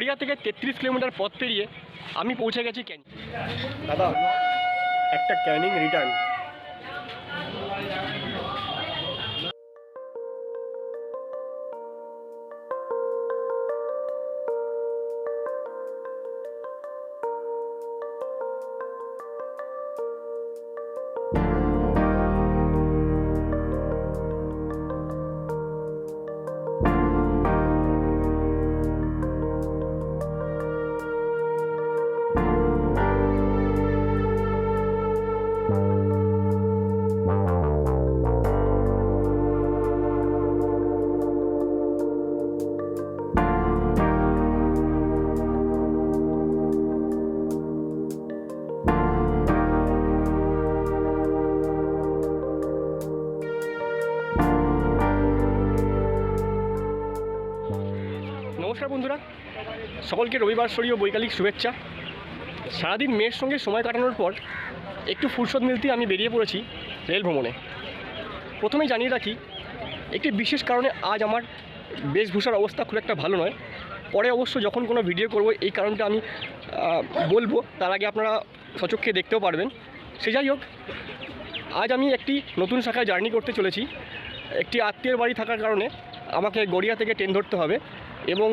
গড়িয়া থেকে 33 কিলোমিটার পথ পেরিয়ে আমি পৌঁছে গেছি ক্যানিং। দাদা একটা ক্যানিং রিটার্ন। নমস্কার বন্ধুরা, সকলকে রবিবারস্বরীয় বৈকালিক শুভেচ্ছা। সারাদিন মেয়ের সঙ্গে সময় কাটানোর পর একটু ফুরসত মিলতে আমি বেরিয়ে পড়েছি রেল ভ্রমণে। প্রথমেই জানিয়ে রাখি, একটি বিশেষ কারণে আজ আমার বেশভূষার অবস্থা খুব একটা ভালো নয়। পরে অবশ্য যখন কোনো ভিডিও করব এই কারণটা আমি বলবো, তার আগে আপনারা সচক্ষে দেখতেও পারবেন। সে যাই হোক, আজ আমি একটি নতুন শাখায় জার্নি করতে চলেছি। একটি আত্মীয়ের বাড়ি থাকার কারণে আমাকে গড়িয়া থেকে ট্রেন ধরতে হবে এবং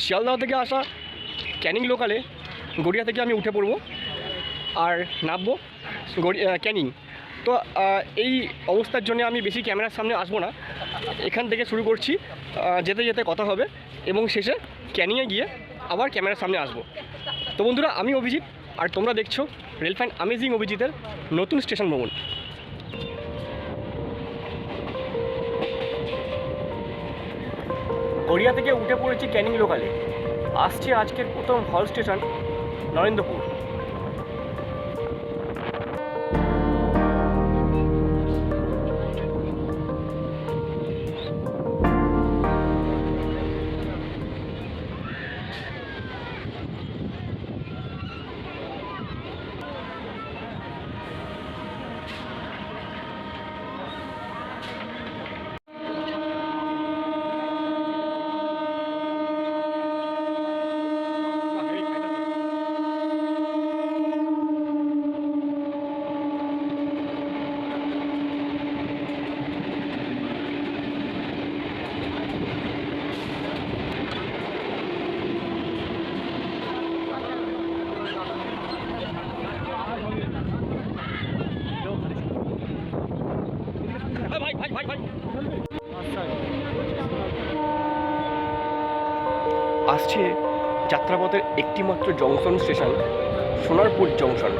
শিয়ালদহ থেকে আসা ক্যানিং লোকালে গড়িয়া থেকে আমি উঠে পড়ব আর নামবো ক্যানিং। তো এই অবস্থার জন্য আমি বেশি ক্যামেরার সামনে আসবো না, এখান থেকে শুরু করছি, যেতে যেতে কথা হবে এবং শেষে ক্যানিংয়ে গিয়ে আবার ক্যামেরার সামনে আসবো। তো বন্ধুরা, আমি অভিজিৎ আর তোমরা দেখছো রেল ফাইন অ্যামেজিং অভিজিতের নতুন স্টেশন ভ্রমণ। গড়িয়া থেকে উঠে পড়েছি ক্যানিং লোকালে। আসছে আজকের প্রথম হল স্টেশন নরেন্দ্রপুর। আসছে যাত্রাপথের একটিমাত্র junction station, Sonarpur junction.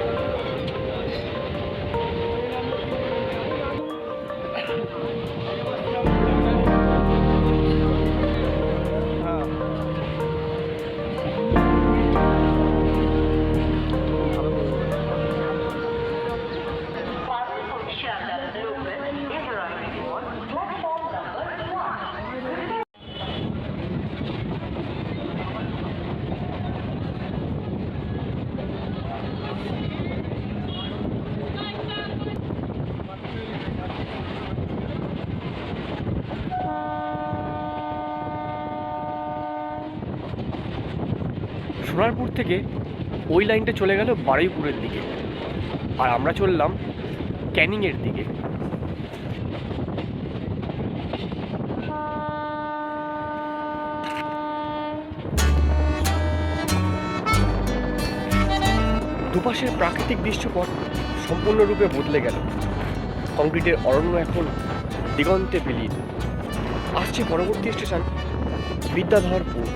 Sonarpur থেকে ওই লাইনটা চলে গেল বারুইপুরের দিকে, আর আমরা চললাম ক্যানিংয়ের দিকে। দুপাশের প্রাকৃতিক দৃশ্যপট সম্পূর্ণরূপে বদলে গেল। কংক্রিটের অরণ্য এখন দিগন্তে বিলীন। আসছে পরবর্তী স্টেশন বিদ্যাধরপুর।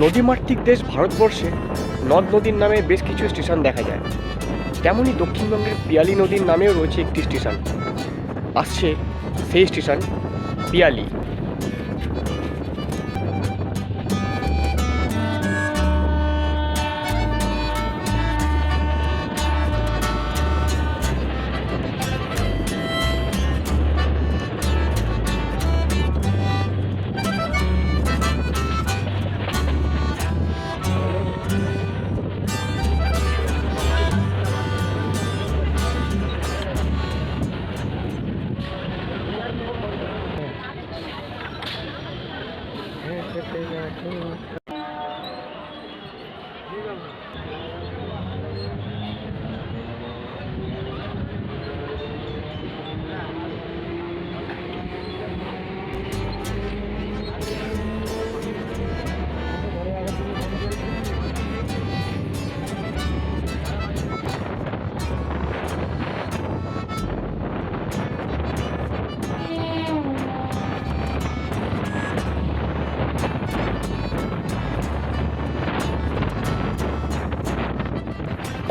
নদীমাতৃক দেশ ভারতবর্ষে নদ নদীর নামে বেশ কিছু স্টেশন দেখা যায়। তেমনই দক্ষিণবঙ্গের পিয়ালি নদীর নামেও রয়েছে একটি স্টেশন। আসছে সেই স্টেশন পিয়ালি।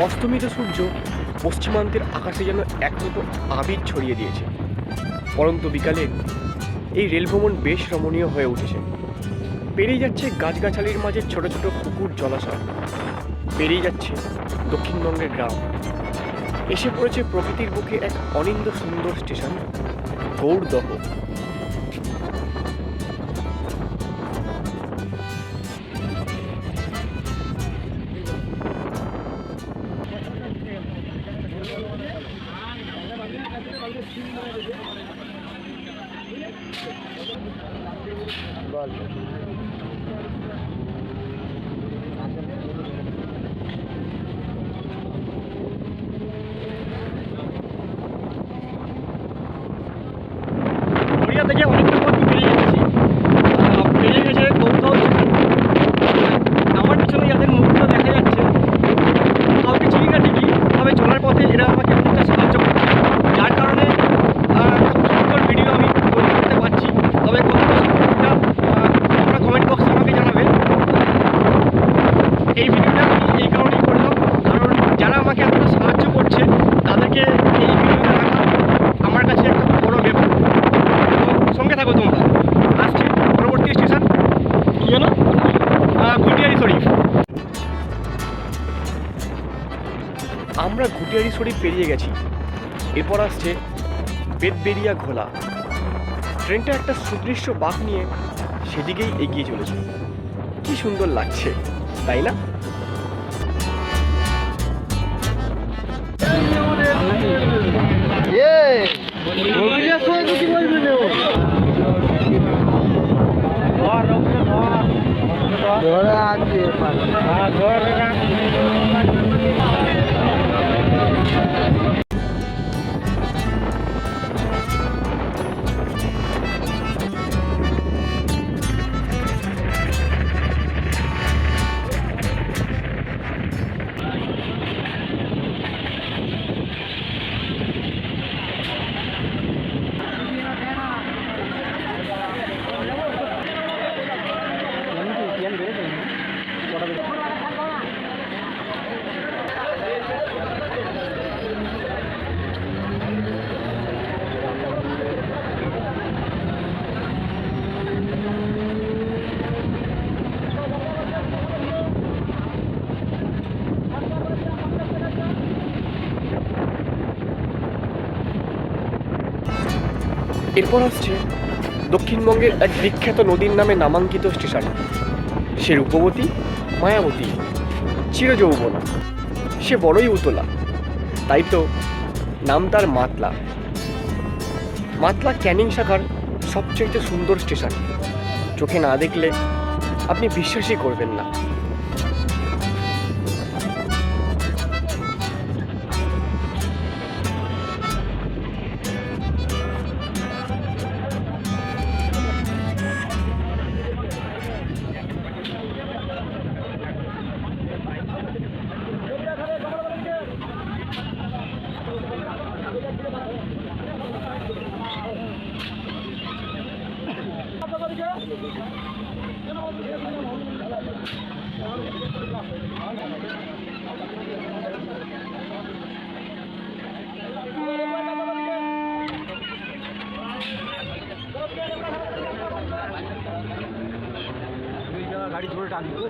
অস্তমিত সূর্য পশ্চিমান্তের আকাশে যেন এক মতো আবির ছড়িয়ে দিয়েছে। পরন্ত বিকালে এই রেল ভ্রমণ বেশ রমণীয় হয়ে উঠেছে। পেরিয়ে যাচ্ছে গাছগাছালির মাঝে ছোট ছোট পুকুর, জলাশয়। পেরিয়ে যাচ্ছে দক্ষিণবঙ্গের গ্রাম। এসে পড়েছে প্রকৃতির বুকে এক অনিন্দ সুন্দর স্টেশন গৌড়দহ। গড়িয়া থেকে অনেকটা পথ পেরিয়ে গেছি। পেরিয়ে গেছে গৌড়দহ স্টেশন। আমার পিছনে যাদের মুখগুলো দেখা যাচ্ছে কাউকে চিনি না ঠিকই, তবে চলার পথে এরা আমাকে অনেকটা সাহায্য করছে, যার কারণে একটা সুন্দর ভিডিও আমি তৈরি করতে পারছি। তবে কতটা সুন্দরটা তোমরা কমেন্ট বক্সে আমাকে জানাবে। এই ভিডিওটা আমি এই কারণেই করলাম, কারণ যারা আমাকে এতটা সাহায্য করছে তাদেরকে এই ভিডিওটা রাখা আমার কাছে একটা বড় ব্যাপার। তো সঙ্গে থাকো তোমরা। আসছি পরবর্তী স্টেশন কি যেন, ঘুটিয়ারি শরীফ। আমরা ঘুটিয়ারি শরীফ পেরিয়ে গেছি। এরপর আসছে বেদবেরিয়া ঘোলা। ট্রেনটা একটা সুদৃশ্য বাঁক নিয়ে সেদিকেই এগিয়ে চলেছে। কি সুন্দর লাগছে, তাই না? এরপর আসছে দক্ষিণবঙ্গের এক বিখ্যাত নদীর নামে নামাঙ্কিত স্টেশন, সে রূপবতী, মায়াবতী, চিরযৌবনা। সে বড়ই উতলা, তাই তো নাম তার মাতলা। মাতলা ক্যানিং শাখার সবচেয়ে সুন্দর স্টেশন। চোখে না দেখলে আপনি বিশ্বাসই করবেন না। গাড়ি ধরে টানবো।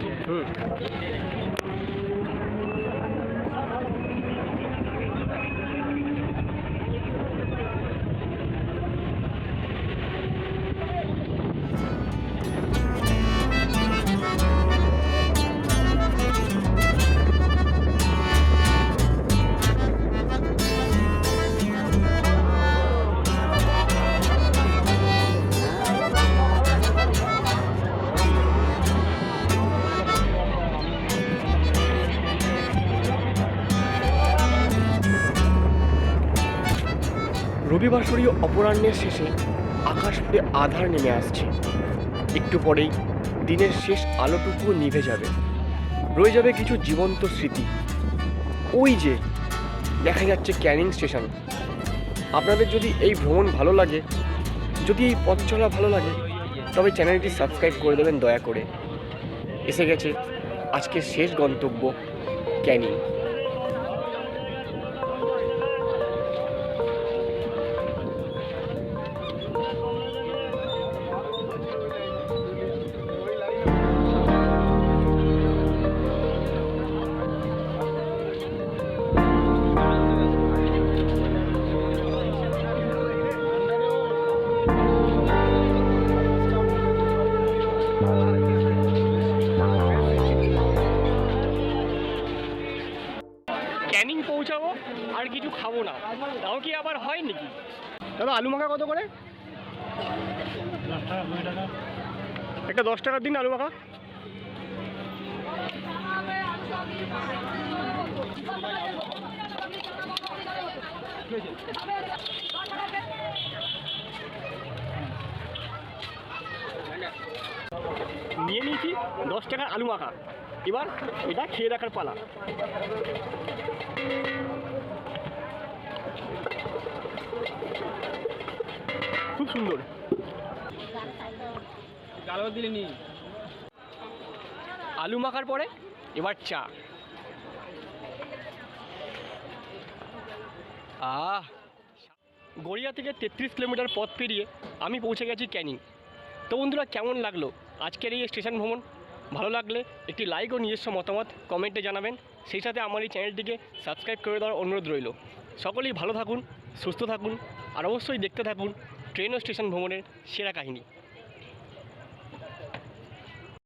রবিবাসরীয় অপরাহ্নের শেষে আকাশ পুরে আধার নেমে আসছে। একটু পরেই দিনের শেষ আলোটুকুও নিভে যাবে, রয়ে যাবে কিছু জীবন্ত স্মৃতি। ওই যে দেখা যাচ্ছে ক্যানিং স্টেশন। আপনাদের যদি এই ভ্রমণ ভালো লাগে, যদি এই পথ চলা ভালো লাগে, তবে চ্যানেলটি সাবস্ক্রাইব করে দেবেন দয়া করে। এসে গেছে আজকের শেষ গন্তব্য, ক্যানিং। ক্যানিং পৌঁছাবো আর কিছু খাবো না, তাও কি আবার হয় নাকি? দাদা আলু মাখা কত করে? 10 টাকা 20 টাকা। একটা 10 টাকার দিন আলু মাখা। নিয়ে নিয়েছি 10 টাকার আলু মাখা। এবার এটা খেয়ে দেখার পালা। খুব সুন্দর। আলু মাখার পরে এবার চা। গড়িয়া থেকে 33 কিলোমিটার পথ পেরিয়ে আমি পৌঁছে গেছি ক্যানিং। তো বন্ধুরা, কেমন লাগলো আজকের এই স্টেশন ভ্রমণ? ভালো লাগলে একটি লাইক ও নিজস্ব মতামত কমেন্টে জানাবেন। সেই সাথে আমার এই চ্যানেলটিকে সাবস্ক্রাইব করে দেওয়ার অনুরোধ রইল। সকলেই ভালো থাকুন, সুস্থ থাকুন, আর অবশ্যই দেখতে থাকুন ট্রেন ও স্টেশন ভ্রমণের সেরা কাহিনী।